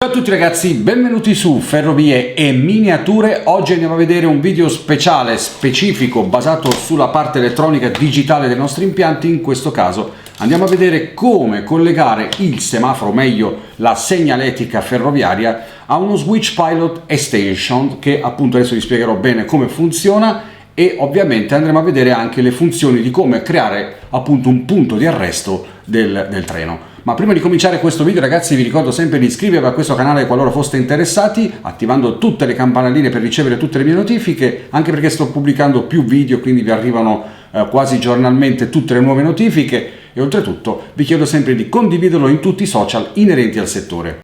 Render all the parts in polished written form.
Ciao a tutti ragazzi, benvenuti su Ferrovie e Miniature. Oggi andiamo a vedere un video speciale, specifico, basato sulla parte elettronica digitale dei nostri impianti. In questo caso andiamo a vedere come collegare il semaforo, meglio la segnaletica ferroviaria, a uno Switch Pilot Extension, che appunto adesso vi spiegherò bene come funziona, e ovviamente andremo a vedere anche le funzioni di come creare appunto un punto di arresto del treno. Ma prima di cominciare questo video ragazzi vi ricordo sempre di iscrivervi a questo canale qualora foste interessati, attivando tutte le campanelline per ricevere tutte le mie notifiche, anche perché sto pubblicando più video, quindi vi arrivano quasi giornalmente tutte le nuove notifiche, e oltretutto vi chiedo sempre di condividerlo in tutti i social inerenti al settore.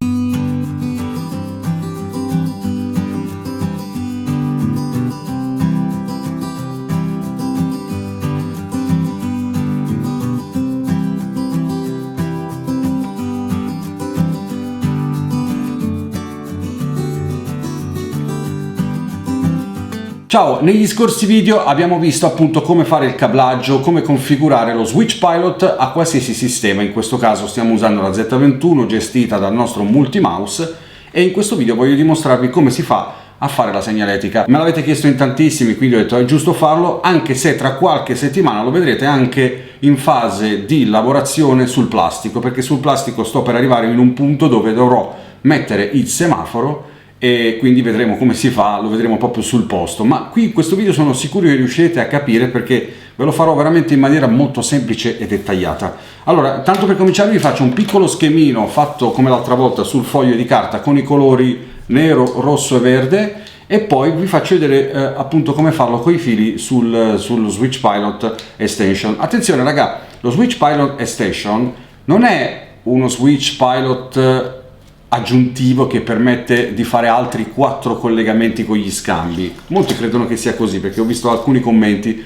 Ciao, negli scorsi video abbiamo visto appunto come fare il cablaggio, come configurare lo Switch Pilot a qualsiasi sistema. In questo caso stiamo usando la Z21 gestita dal nostro multimouse, e in questo video voglio dimostrarvi come si fa a fare la segnaletica. Me l'avete chiesto in tantissimi, quindi ho detto è giusto farlo, anche se tra qualche settimana lo vedrete anche in fase di lavorazione sul plastico, perché sul plastico sto per arrivare in un punto dove dovrò mettere il semaforo, e quindi vedremo come si fa, lo vedremo proprio sul posto. Ma qui in questo video sono sicuro che riuscirete a capire, perché ve lo farò veramente in maniera molto semplice e dettagliata. Allora, tanto per cominciare vi faccio un piccolo schemino fatto come l'altra volta sul foglio di carta con i colori nero, rosso e verde, e poi vi faccio vedere appunto come farlo con i fili sullo Switch Pilot Extension. Attenzione raga, lo Switch Pilot Extension non è uno Switch Pilot aggiuntivo che permette di fare altri 4 collegamenti con gli scambi. Molti credono che sia così, perché ho visto alcuni commenti,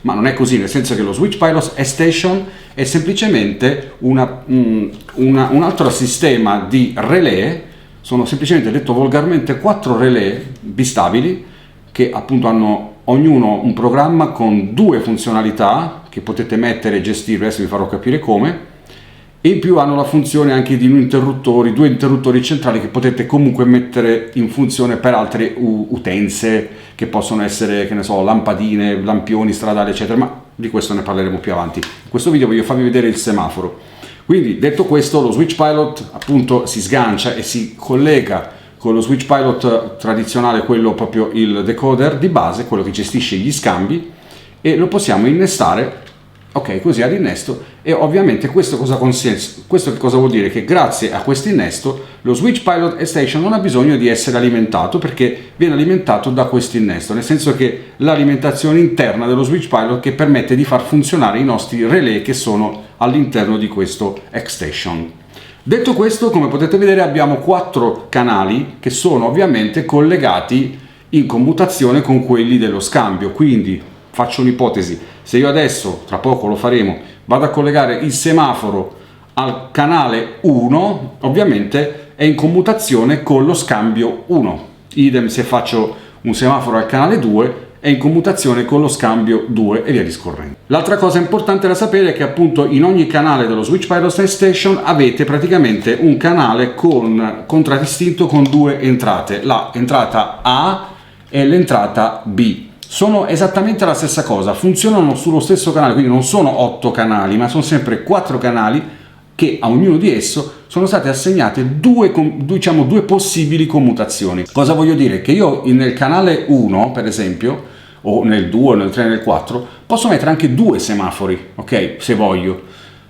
ma non è così, nel senso che lo Switch Pilot Extension è semplicemente un altro sistema di relè. Sono semplicemente, detto volgarmente, 4 relè bistabili che appunto hanno ognuno un programma con 2 funzionalità che potete mettere e gestire. Adesso vi farò capire come. E in più hanno la funzione anche di 2 interruttori centrali che potete comunque mettere in funzione per altre utenze, che possono essere, che ne so, lampadine, lampioni stradali eccetera, ma di questo ne parleremo più avanti. In questo video voglio farvi vedere il semaforo. Quindi detto questo, lo Switch Pilot appunto si sgancia e si collega con lo Switch Pilot tradizionale, quello proprio il decoder di base, quello che gestisce gli scambi, e lo possiamo innestare. Ok, così ad innesto. E ovviamente questo cosa consente? Questo che cosa vuol dire? Che grazie a questo innesto lo Switch Pilot Extension non ha bisogno di essere alimentato, perché viene alimentato da questo innesto, nel senso che l'alimentazione interna dello Switch Pilot che permette di far funzionare i nostri relè che sono all'interno di questo extension. Detto questo, come potete vedere abbiamo 4 canali che sono ovviamente collegati in commutazione con quelli dello scambio. Quindi faccio un'ipotesi: se io adesso, tra poco lo faremo, vado a collegare il semaforo al canale 1, ovviamente è in commutazione con lo scambio 1. Idem se faccio un semaforo al canale 2, è in commutazione con lo scambio 2 e via discorrendo. L'altra cosa importante da sapere è che appunto in ogni canale dello Switch Pilot Extension avete praticamente un canale contraddistinto con 2 entrate, la entrata A e l'entrata B. Sono esattamente la stessa cosa, funzionano sullo stesso canale, quindi non sono 8 canali, ma sono sempre 4 canali che a ognuno di esso sono state assegnate due possibili commutazioni. Cosa voglio dire? Che io nel canale 1, per esempio, o nel 2, nel 3, nel 4, posso mettere anche 2 semafori, ok? Se voglio.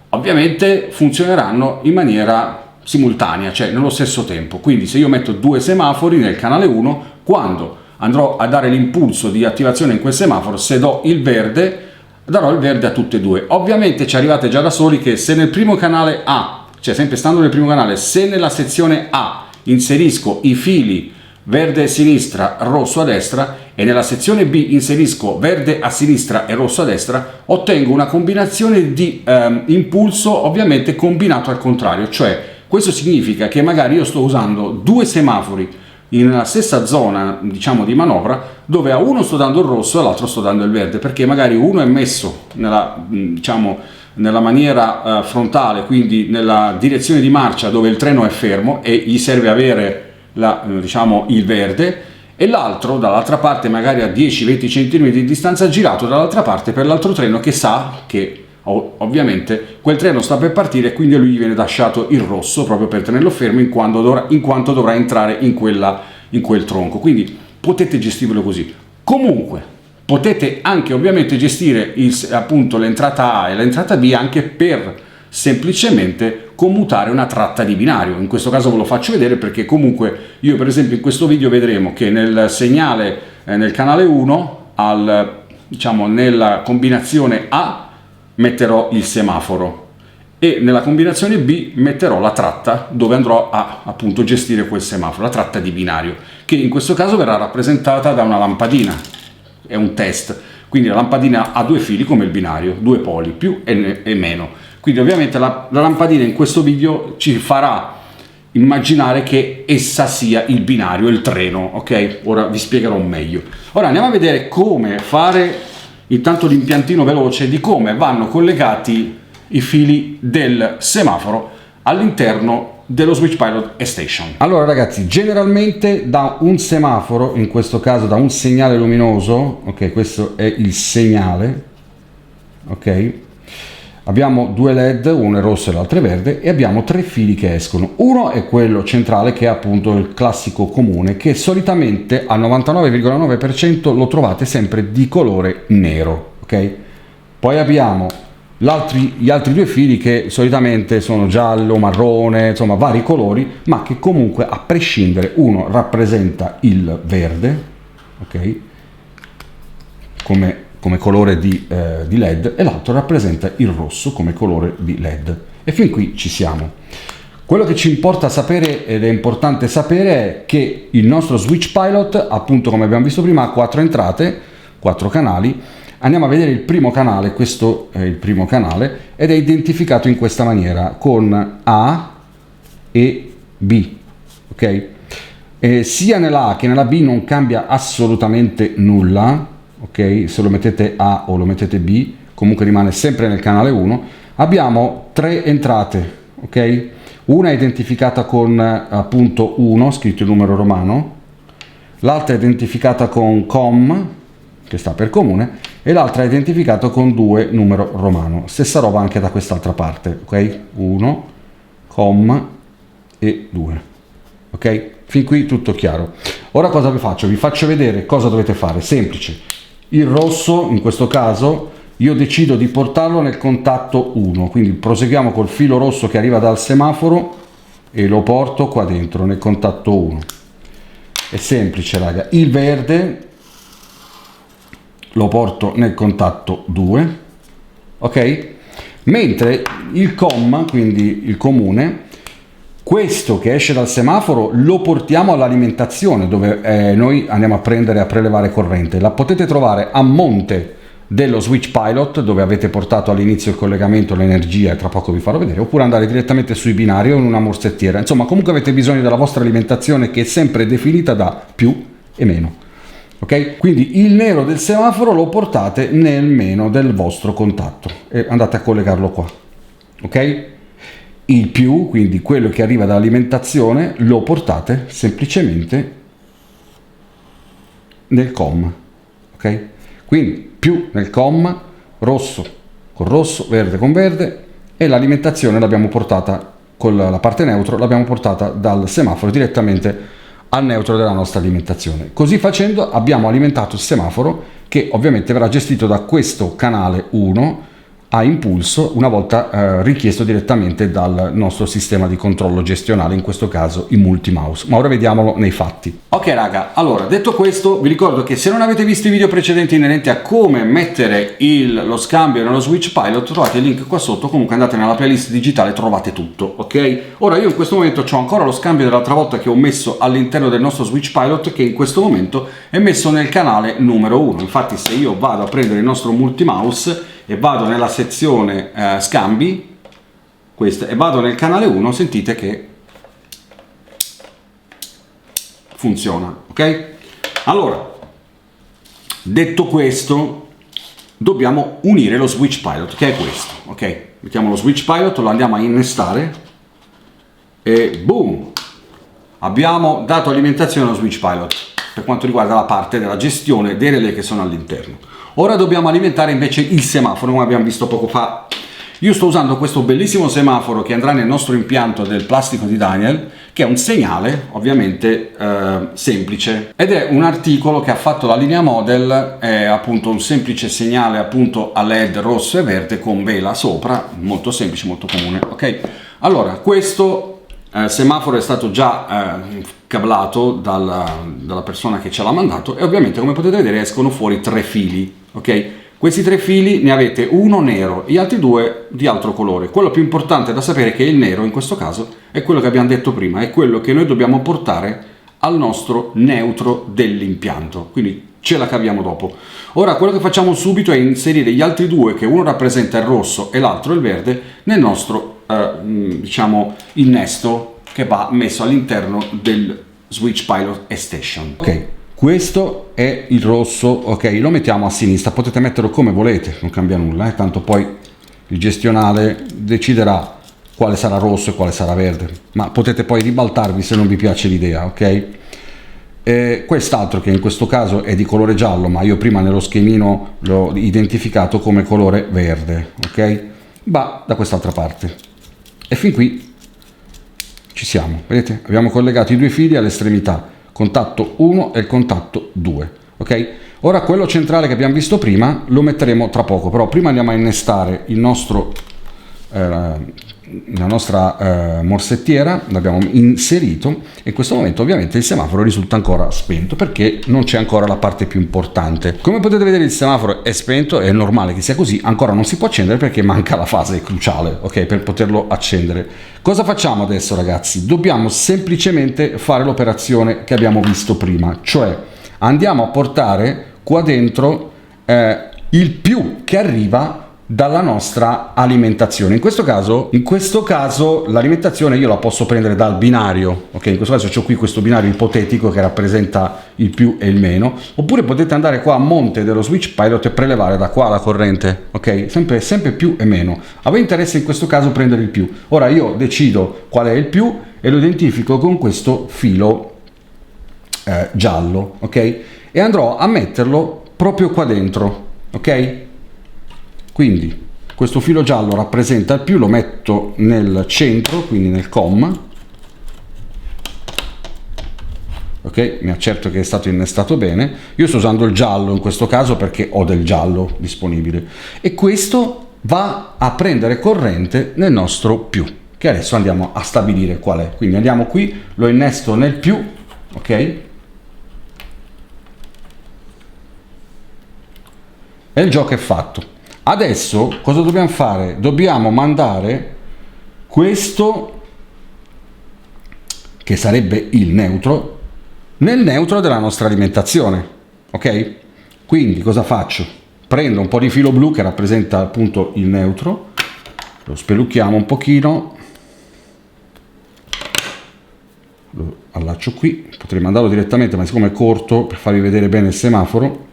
Ovviamente funzioneranno in maniera simultanea, cioè nello stesso tempo. Quindi se io metto 2 semafori nel canale 1, quando andrò a dare l'impulso di attivazione in quel semaforo, se do il verde, darò il verde a tutte e 2. Ovviamente ci arrivate già da soli che se nel primo canale A, cioè sempre stando nel primo canale, se nella sezione A inserisco i fili verde a sinistra, rosso a destra, e nella sezione B inserisco verde a sinistra e rosso a destra, ottengo una combinazione di impulso ovviamente combinato al contrario. Cioè questo significa che magari io sto usando 2 semafori nella stessa zona, diciamo, di manovra, dove a uno sto dando il rosso e all'altro sto dando il verde, perché magari uno è messo nella, diciamo, nella maniera frontale, quindi nella direzione di marcia dove il treno è fermo e gli serve avere diciamo il verde, e l'altro dall'altra parte magari a 10-20 cm di distanza girato dall'altra parte per l'altro treno che sa che ovviamente quel treno sta per partire e quindi a lui gli viene lasciato il rosso proprio per tenerlo fermo in quanto dovrà entrare in quel tronco. Quindi potete gestirlo così. Comunque potete anche ovviamente gestire appunto l'entrata A e l'entrata B anche per semplicemente commutare una tratta di binario. In questo caso ve lo faccio vedere perché comunque io per esempio in questo video vedremo che nel segnale nel canale 1 diciamo nella combinazione A metterò il semaforo e nella combinazione B metterò la tratta dove andrò a appunto gestire quel semaforo, la tratta di binario, che in questo caso verrà rappresentata da una lampadina. È un test, quindi la lampadina ha due fili come il binario, due poli, più e meno. Quindi ovviamente la lampadina in questo video ci farà immaginare che essa sia il binario, il treno, ok? Ora vi spiegherò meglio. Ora andiamo a vedere come fare intanto l'impiantino veloce di come vanno collegati i fili del semaforo all'interno dello Switch Pilot E-Station. Allora ragazzi, generalmente da un semaforo, in questo caso da un segnale luminoso, ok, questo è il segnale, ok, abbiamo due LED, uno è rosso e l'altro è verde, e abbiamo tre fili che escono. Uno è quello centrale, che è appunto il classico comune, che solitamente al 99,9% lo trovate sempre di colore nero, ok? Poi abbiamo gli altri due fili che solitamente sono giallo, marrone, insomma vari colori, ma che comunque a prescindere uno rappresenta il verde, ok? Come colore di LED, e l'altro rappresenta il rosso come colore di LED. E fin qui ci siamo. Quello che ci importa sapere, ed è importante sapere, è che il nostro Switch Pilot, appunto come abbiamo visto prima, ha 4 entrate, 4 canali. Andiamo a vedere il primo canale. Questo è il primo canale ed è identificato in questa maniera con A e B, ok? Sia nella A che nella B non cambia assolutamente nulla, ok? Se lo mettete A o lo mettete B, comunque rimane sempre nel canale 1. Abbiamo 3 entrate, ok? Una è identificata con appunto 1, scritto il numero romano, l'altra è identificata con COM, che sta per comune, e l'altra è identificata con 2, numero romano. Stessa roba anche da quest'altra parte, ok? 1, COM e 2, ok? Fin qui tutto chiaro. Ora cosa vi faccio? Vi faccio vedere cosa dovete fare. Semplice. Il rosso, in questo caso, io decido di portarlo nel contatto 1, quindi proseguiamo col filo rosso che arriva dal semaforo e lo porto qua dentro nel contatto 1. È semplice, raga. Il verde lo porto nel contatto 2, ok? Mentre il COM, quindi il comune, questo che esce dal semaforo lo portiamo all'alimentazione, dove noi andiamo a prendere, a prelevare corrente. La potete trovare a monte dello Switch Pilot, dove avete portato all'inizio il collegamento, l'energia, e tra poco vi farò vedere, oppure andare direttamente sui binari o in una morsettiera. Insomma, comunque avete bisogno della vostra alimentazione, che è sempre definita da più e meno. Ok? Quindi il nero del semaforo lo portate nel meno del vostro contatto e andate a collegarlo qua. Ok? Il più, quindi quello che arriva dall'alimentazione, lo portate semplicemente nel COM. Ok? Quindi più nel COM, rosso con rosso, verde con verde, e l'alimentazione l'abbiamo portata con la parte neutro, l'abbiamo portata dal semaforo direttamente al neutro della nostra alimentazione. Così facendo abbiamo alimentato il semaforo, che ovviamente verrà gestito da questo canale 1 a impulso, una volta richiesto direttamente dal nostro sistema di controllo gestionale, in questo caso i multimouse. Ma ora vediamolo nei fatti. Ok raga, allora detto questo vi ricordo che se non avete visto i video precedenti inerenti a come mettere lo scambio nello Switch Pilot, trovate il link qua sotto. Comunque andate nella playlist digitale, trovate tutto, ok? Ora io in questo momento ho ancora lo scambio dell'altra volta che ho messo all'interno del nostro Switch Pilot, che in questo momento è messo nel canale numero 1. Infatti se io vado a prendere il nostro multimouse e vado nella sezione scambi, questa, e vado nel canale 1, sentite che funziona, ok? Allora, detto questo, dobbiamo unire lo switch pilot, che è questo, ok? Mettiamo lo switch pilot, lo andiamo a innestare e boom! Abbiamo dato alimentazione allo switch pilot per quanto riguarda la parte della gestione dei relè che sono all'interno. Ora dobbiamo alimentare invece il semaforo, come abbiamo visto poco fa. Io sto usando questo bellissimo semaforo che andrà nel nostro impianto del plastico di Daniel, che è un segnale ovviamente semplice, ed è un articolo che ha fatto la linea Model, è appunto un semplice segnale appunto a LED rosso e verde con vela sopra, molto semplice, molto comune, ok? Allora, questo semaforo è stato già cablato dalla persona che ce l'ha mandato e ovviamente, come potete vedere, escono fuori 3 fili, ok? Questi 3 fili ne avete uno nero, gli altri 2 di altro colore. Quello più importante da sapere è che il nero in questo caso è quello che abbiamo detto prima, è quello che noi dobbiamo portare al nostro neutro dell'impianto, quindi ce la caviamo dopo. Ora quello che facciamo subito è inserire gli altri 2, che uno rappresenta il rosso e l'altro il verde, nel nostro diciamo innesto che va messo all'interno del switch pilot e station. Ok, questo è il rosso, ok, lo mettiamo a sinistra, potete metterlo come volete, non cambia nulla, tanto poi il gestionale deciderà quale sarà rosso e quale sarà verde, ma potete poi ribaltarvi se non vi piace l'idea, ok? Quest'altro, che in questo caso è di colore giallo, ma io prima nello schemino l'ho identificato come colore verde, ok? Va da quest'altra parte. E fin qui ci siamo, vedete? Abbiamo collegato i 2 fili all'estremità, contatto 1 e il contatto 2, ok? Ora quello centrale che abbiamo visto prima lo metteremo tra poco, però prima andiamo a innestare il nostro la nostra morsettiera, l'abbiamo inserito e in questo momento ovviamente il semaforo risulta ancora spento perché non c'è ancora la parte più importante. Come potete vedere il semaforo è spento, è normale che sia così, ancora non si può accendere perché manca la fase cruciale, ok, per poterlo accendere. Cosa facciamo adesso, ragazzi? Dobbiamo semplicemente fare l'operazione che abbiamo visto prima, cioè andiamo a portare qua dentro il più che arriva dalla nostra alimentazione. In questo caso l'alimentazione io la posso prendere dal binario, ok? In questo caso ho qui questo binario ipotetico che rappresenta il più e il meno, oppure potete andare qua a monte dello switch pilot e prelevare da qua la corrente, ok? Sempre più e meno. A voi interessa in questo caso prendere il più. Ora io decido qual è il più e lo identifico con questo filo giallo, ok? E andrò a metterlo proprio qua dentro, ok? Quindi questo filo giallo rappresenta il più, lo metto nel centro, quindi nel COM, ok, mi accerto che è stato innestato bene. Io sto usando il giallo in questo caso perché ho del giallo disponibile e questo va a prendere corrente nel nostro più, che adesso andiamo a stabilire qual è. Quindi andiamo qui, lo innesto nel più, ok, e il gioco è fatto. Adesso cosa dobbiamo fare? Dobbiamo mandare questo, che sarebbe il neutro, nel neutro della nostra alimentazione, ok? Quindi cosa faccio? Prendo un po' di filo blu che rappresenta appunto il neutro, lo spelucchiamo un pochino, lo allaccio qui, potrei mandarlo direttamente ma siccome è corto per farvi vedere bene il semaforo,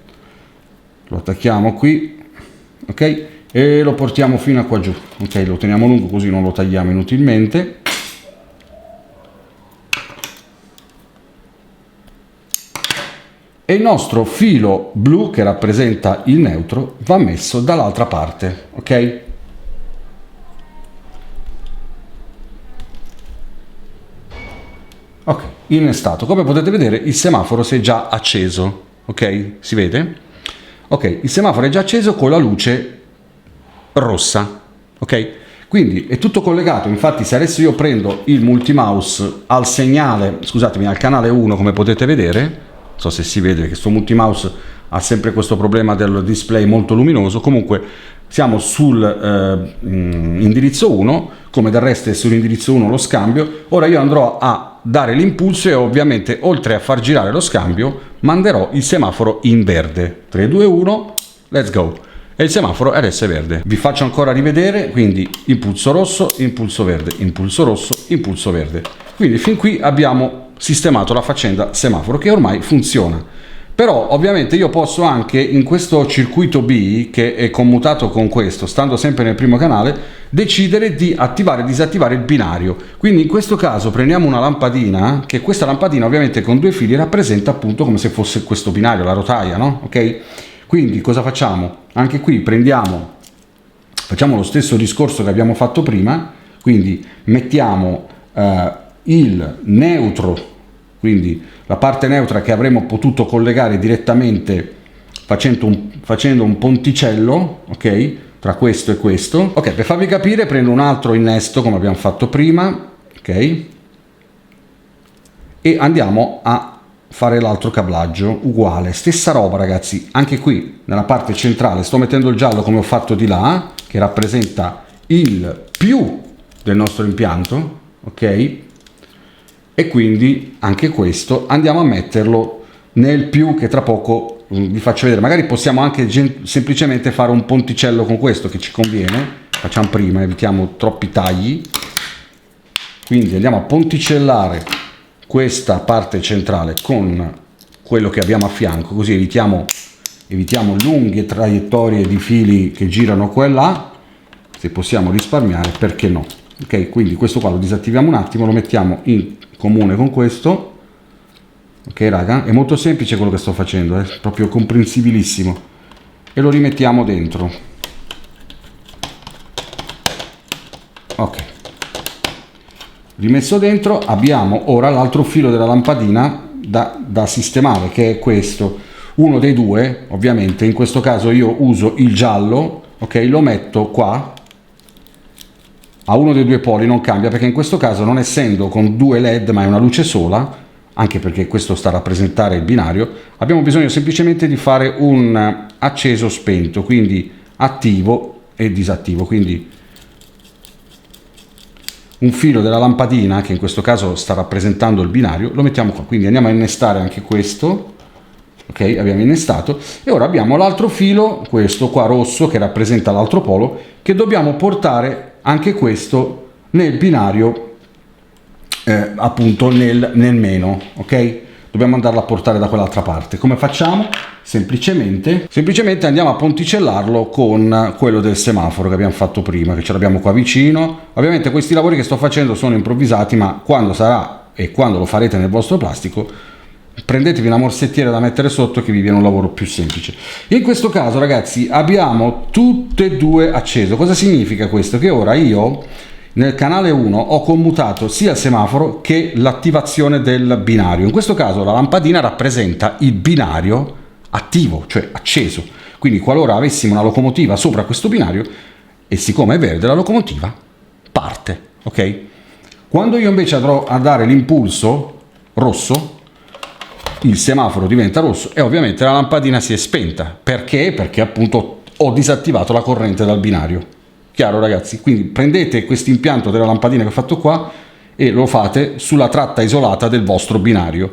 lo attacchiamo qui, ok, e lo portiamo fino a qua giù, ok, lo teniamo lungo così non lo tagliamo inutilmente. E il nostro filo blu che rappresenta il neutro va messo dall'altra parte, ok? Ok, innestato. Come potete vedere il semaforo si è già acceso, ok? Si vede? Ok, il semaforo è già acceso con la luce rossa, ok? Quindi è tutto collegato. Infatti se adesso io prendo il multimouse al segnale, scusatemi, al canale 1, come potete vedere, non so se si vede che questo multimouse ha sempre questo problema del display molto luminoso, comunque siamo sul indirizzo 1, come del resto è sull'indirizzo 1 lo scambio. Ora io andrò a dare l'impulso e ovviamente oltre a far girare lo scambio manderò il semaforo in verde. 3, 2, 1, let's go! E il semaforo adesso è verde. Vi faccio ancora rivedere, quindi impulso rosso, impulso verde, impulso rosso, impulso verde. Quindi fin qui abbiamo sistemato la faccenda semaforo che ormai funziona. Però ovviamente io posso anche in questo circuito B, che è commutato con questo, stando sempre nel primo canale, decidere di attivare e disattivare il binario. Quindi in questo caso prendiamo una lampadina, che questa lampadina ovviamente con due fili rappresenta appunto come se fosse questo binario, la rotaia, no? Ok? Quindi cosa facciamo? Anche qui facciamo lo stesso discorso che abbiamo fatto prima, quindi mettiamo il neutro, quindi la parte neutra che avremmo potuto collegare direttamente facendo un ponticello, ok, tra questo e questo. Ok, per farvi capire prendo un altro innesto come abbiamo fatto prima, ok, e andiamo a fare l'altro cablaggio uguale, stessa roba ragazzi. Anche qui nella parte centrale sto mettendo il giallo come ho fatto di là, che rappresenta il più del nostro impianto, ok, e quindi anche questo andiamo a metterlo nel più, che tra poco vi faccio vedere. Magari possiamo anche semplicemente fare un ponticello con questo, che ci conviene. Facciamo prima, evitiamo troppi tagli, quindi andiamo a ponticellare questa parte centrale con quello che abbiamo a fianco, così evitiamo lunghe traiettorie di fili che girano qua e là. Se possiamo risparmiare, perché no? Ok, quindi questo qua lo disattiviamo un attimo, lo mettiamo in comune con questo. Ok raga, è molto semplice quello che sto facendo, è proprio comprensibilissimo, e lo rimettiamo dentro. Ok, rimesso dentro, abbiamo ora l'altro filo della lampadina da sistemare, che è questo, uno dei due. Ovviamente in questo caso io uso il giallo, ok, lo metto qua a uno dei due poli, non cambia, perché in questo caso, non essendo con due led ma è una luce sola, anche perché questo sta a rappresentare il binario, abbiamo bisogno semplicemente di fare un acceso spento, quindi attivo e disattivo. Quindi un filo della lampadina, che in questo caso sta rappresentando il binario, lo mettiamo qua. Quindi andiamo a innestare anche questo, ok, abbiamo innestato, e ora abbiamo l'altro filo, questo qua rosso, che rappresenta l'altro polo, che dobbiamo portare anche questo nel binario, appunto nel meno, ok? Dobbiamo andarlo a portare da quell'altra parte. Come facciamo? Semplicemente andiamo a ponticellarlo con quello del semaforo che abbiamo fatto prima, che ce l'abbiamo qua vicino. Ovviamente questi lavori che sto facendo sono improvvisati, ma quando sarà e quando lo farete nel vostro plastico, prendetevi una morsettiera da mettere sotto, che vi viene un lavoro più semplice. In questo caso ragazzi abbiamo tutte e due acceso. Cosa significa questo? Che ora io nel canale 1 ho commutato sia il semaforo che l'attivazione del binario. In questo caso la lampadina rappresenta il binario attivo, cioè acceso. Quindi qualora avessimo una locomotiva sopra questo binario, e siccome è verde, la locomotiva parte, ok? Quando io invece andrò a dare l'impulso rosso, il semaforo diventa rosso e ovviamente la lampadina si è spenta. Perché? Perché appunto ho disattivato la corrente dal binario. Chiaro ragazzi? Quindi prendete questo impianto della lampadina che ho fatto qua e lo fate sulla tratta isolata del vostro binario.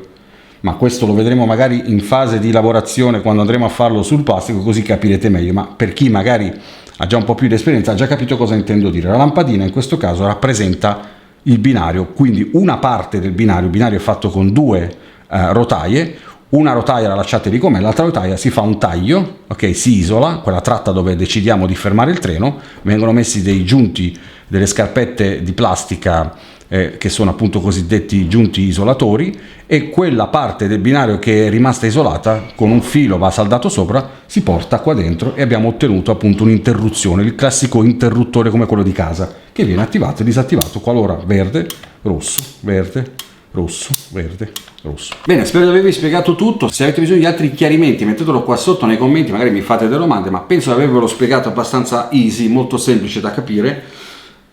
Ma questo lo vedremo magari in fase di lavorazione, quando andremo a farlo sul plastico, così capirete meglio. Ma per chi magari ha già un po' più di esperienza, ha già capito cosa intendo dire. La lampadina in questo caso rappresenta il binario, quindi una parte del binario. Il binario è fatto con due rotaie, una rotaia la lasciate lì com'è, l'altra rotaia si fa un taglio, ok, si isola quella tratta dove decidiamo di fermare il treno, vengono messi dei giunti, delle scarpette di plastica che sono appunto cosiddetti giunti isolatori, e quella parte del binario che è rimasta isolata con un filo va saldato sopra, si porta qua dentro e abbiamo ottenuto appunto un'interruzione, il classico interruttore come quello di casa, che viene attivato e disattivato qualora verde, rosso, verde, rosso, verde, rosso. Bene, spero di avervi spiegato tutto. Se avete bisogno di altri chiarimenti mettetelo qua sotto nei commenti, magari mi fate delle domande, ma penso di avervelo spiegato abbastanza easy, molto semplice da capire.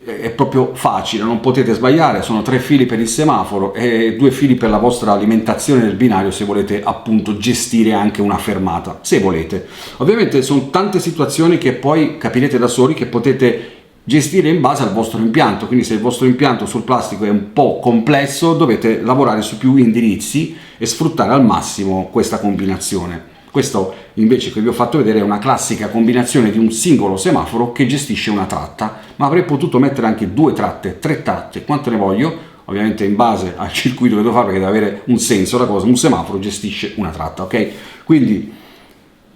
È proprio facile, non potete sbagliare. Sono 3 fili per il semaforo e 2 fili per la vostra alimentazione del binario, se volete appunto gestire anche una fermata, se volete. Ovviamente sono tante situazioni che poi capirete da soli, che potete gestire in base al vostro impianto. Quindi se il vostro impianto sul plastico è un po' complesso, dovete lavorare su più indirizzi e sfruttare al massimo questa combinazione. Questo invece che vi ho fatto vedere è una classica combinazione di un singolo semaforo che gestisce una tratta, ma avrei potuto mettere anche 2 tratte, 3 tratte, quanto ne voglio, ovviamente in base al circuito che devo fare, perché deve avere un senso la cosa. Un semaforo gestisce una tratta, ok? Quindi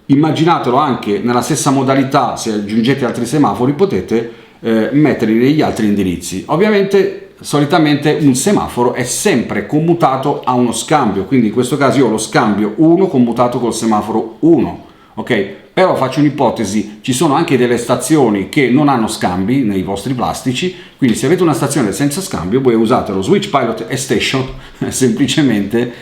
immaginatelo anche nella stessa modalità. Se aggiungete altri semafori potete metterli negli altri indirizzi. Ovviamente solitamente un semaforo è sempre commutato a uno scambio, quindi in questo caso io ho lo scambio 1 commutato col semaforo 1, ok? Però faccio un'ipotesi, ci sono anche delle stazioni che non hanno scambi nei vostri plastici, quindi se avete una stazione senza scambio voi usate lo Switch Pilot E-Station, semplicemente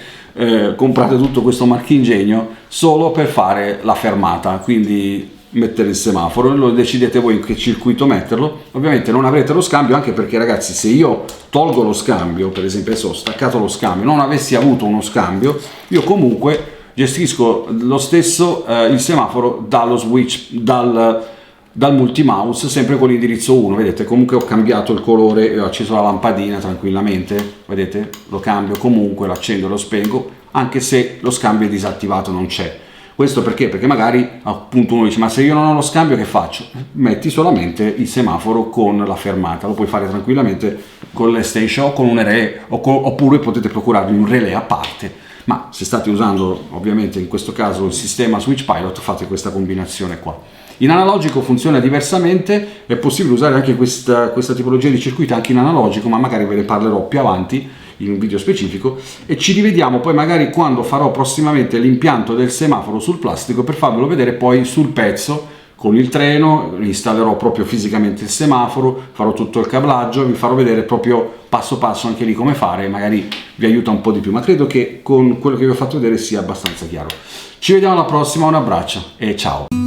comprate tutto questo marchingegno solo per fare la fermata, quindi mettere il semaforo, lo decidete voi in che circuito metterlo. Ovviamente non avrete lo scambio, anche perché ragazzi, se io tolgo lo scambio, per esempio adesso ho staccato lo scambio, non avessi avuto uno scambio, io comunque gestisco lo stesso il semaforo dallo switch, dal multimouse, sempre con l'indirizzo 1. Vedete, comunque ho cambiato il colore e ho acceso la lampadina tranquillamente, vedete, lo cambio comunque, lo accendo e lo spengo, anche se lo scambio è disattivato, non c'è. Questo perché? Perché magari appunto uno dice: ma se io non ho lo scambio che faccio? Metti solamente il semaforo con la fermata, lo puoi fare tranquillamente con l'E-Station o con un relè, oppure potete procurarvi un relè a parte, ma se state usando ovviamente in questo caso il sistema Switch Pilot fate questa combinazione qua. In analogico funziona diversamente, è possibile usare anche questa tipologia di circuiti anche in analogico, ma magari ve ne parlerò più avanti in un video specifico, e ci rivediamo poi magari quando farò prossimamente l'impianto del semaforo sul plastico per farvelo vedere poi sul pezzo con il treno. Installerò proprio fisicamente il semaforo, farò tutto il cablaggio, vi farò vedere proprio passo passo anche lì come fare, magari vi aiuta un po' di più, ma credo che con quello che vi ho fatto vedere sia abbastanza chiaro. Ci vediamo alla prossima, un abbraccio e ciao!